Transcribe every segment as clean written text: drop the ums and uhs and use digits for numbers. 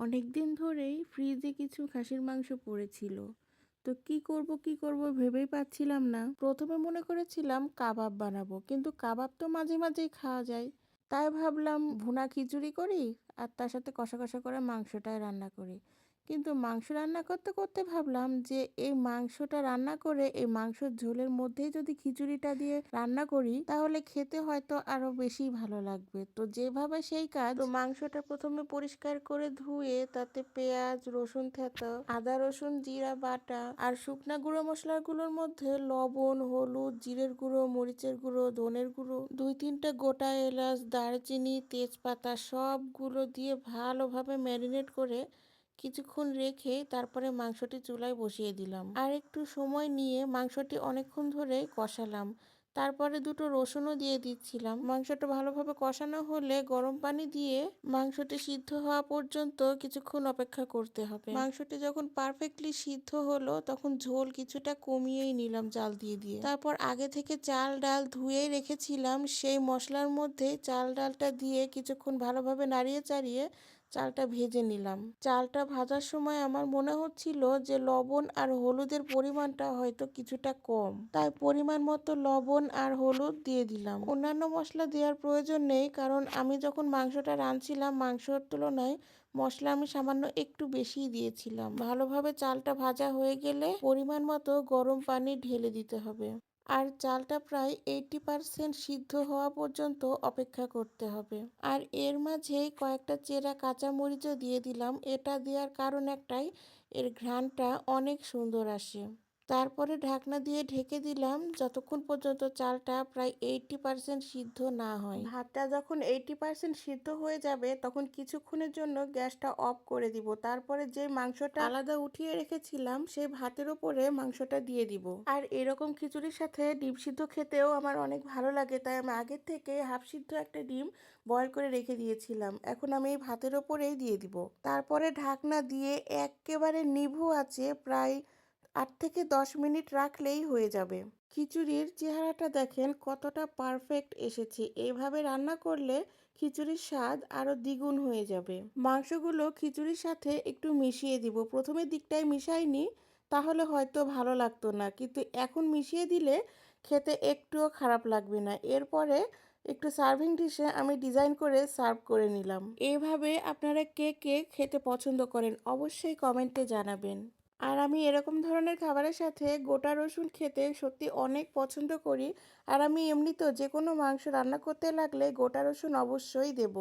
অনেক দিন ধরেই ফ্রিজে কিছু খাসির মাংস পড়েছিল। তো কি করব ভেবেই পাচ্ছিলাম না। প্রথমে মনে করেছিলাম কাবাব বানাবো, কিন্তু কাবাব তো মাঝে মাঝেই খাওয়া যায়। তাই ভাবলাম ভুনা খিচুড়ি করি আর তার সাথে কষা কষা করে মাংসটাই রান্না করি। কিন্তু মাংস রান্না করতে করতে ভাবলাম যে এই মাংসটা রান্না করে এই মাংসের ঝোলের মধ্যেই যদি খিচুড়িটা দিয়ে রান্না করি তাহলে খেতে হয়তো আরো বেশি ভালো লাগবে। তো যেভাবে সেই কাজ, তো মাংসটা প্রথমে পরিষ্কার করে ধুয়ে তাতে পেঁয়াজ, রসুন থেতো, আদা রসুন জিরা বাটা আর শুকনা গুঁড়ো মশলাগুলোর মধ্যে লবণ, হলুদ, জিরের গুঁড়ো, মরিচের গুঁড়ো, ধনের গুঁড়ো, 2-3টা গোটা এলাচ, দারচিনি, তেজপাতা সবগুলো দিয়ে ভালোভাবে ম্যারিনেট করে কিছুক্ষণ রেখে তারপরে মাংসটি চুলায় বসিয়ে দিলাম। আর একটু সময় নিয়ে মাংসটি অনেকক্ষণ ধরে কষালাম। তারপরে দুটো রসুনও দিয়ে দিচ্ছিলাম। মাংসটা ভালোভাবে কষানো হলে গরম পানি দিয়ে মাংসটি সিদ্ধ হওয়া পর্যন্ত কিছুক্ষণ অপেক্ষা করতে হবে। মাংসটি যখন পারফেক্টলি সিদ্ধ হলো তখন ঝোল কিছুটা কমিয়েই নিলাম জাল দিয়ে দিয়ে। তারপর আগে থেকে চাল ডাল ধুয়েই রেখেছিলাম সেই মশলার মধ্যে চাল ডালটা দিয়ে কিছুক্ষণ ভালোভাবে নাড়িয়ে চাড়িয়ে চালটা ভেজে নিলাম। চালটা ভাজার সময় আমার মনে হচ্ছিল যে লবণ আর হলুদের পরিমাণটা হয়তো কিছুটা কম, তাই পরিমাণ মতো লবণ আর হলুদ দিয়ে দিলাম। অন্যান্য মশলা দেওয়ার প্রয়োজন নেই, কারণ আমি যখন মাংসটা রাঁধছিলাম মাংসর তুলনায় মশলা আমি সামান্য একটু বেশিই দিয়েছিলাম। ভালোভাবে চালটা ভাজা হয়ে গেলে পরিমাণ মতো গরম পানি ঢেলে দিতে হবে। আর চালটা প্রায় 80% সিদ্ধ হওয়া পর্যন্ত অপেক্ষা করতে হবে। আর এর মাঝেই কয়েকটা চেরা কাঁচামরিচও দিয়ে দিলাম। এটা দেওয়ার কারণ একটাই, এর ঘ্রাণটা অনেক সুন্দর আসে। তারপরে ঢাকনা দিয়ে ঢেকে দিলাম যতক্ষণ পর্যন্ত চালটা প্রায় 80% সিদ্ধ না হয়। ভাতটা যখন 80% সিদ্ধ হয়ে যাবে তখন কিছুক্ষণের জন্য গ্যাসটা অফ করে দিব। তারপরে যে মাংসটা আলাদা উঠিয়ে রেখেছিলাম সেই ভাতের উপরে মাংসটা দিয়ে দিব। আর এরকম খিচুড়ির সাথে ডিম সিদ্ধ খেতেও আমার অনেক ভালো লাগে, তাই আমি আগের থেকে হাফ সিদ্ধ একটা ডিম বয়ল করে রেখে দিয়েছিলাম। এখন আমি এই ভাতের ওপরেই দিয়ে দিব। তারপরে ঢাকনা দিয়ে একেবারে নিভু আছে প্রায় 8 থেকে 10 মিনিট রাখলেই হয়ে যাবে। খিচুড়ির চেহারাটা দেখেন কতটা পারফেক্ট এসেছে। এইভাবে রান্না করলে খিচুড়ির স্বাদ আরো দ্বিগুণ হয়ে যাবে। মাংসগুলো খিচুড়ির সাথে একটু মিশিয়ে দিব। প্রথমের দিকটায় মিশাইনি, তাহলে হয়তো ভালো লাগতো না, কিন্তু এখন মিশিয়ে দিলে খেতে একটুও খারাপ লাগবে না। এরপরে একটু সার্ভিং ডিশে আমি ডিজাইন করে সার্ভ করে নিলাম। এইভাবে আপনারা কে কে খেতে পছন্দ করেন অবশ্যই কমেন্টে জানাবেন। আর আমি এরকম ধরনের খাবারের সাথে গোটা রসুন খেতে সত্যি অনেক পছন্দ করি। আর আমি এমনিতেও যে কোনো মাংস রান্না করতে লাগলে গোটা রসুন অবশ্যই দেব।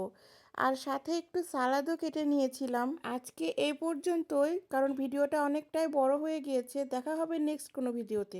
আর সাথে একটু সালাদও কেটে নিয়েছিলাম। আজকে এই পর্যন্তই, কারণ ভিডিওটা অনেকটাই বড় হয়ে গিয়েছে। দেখা হবে নেক্সট কোনো ভিডিওতে।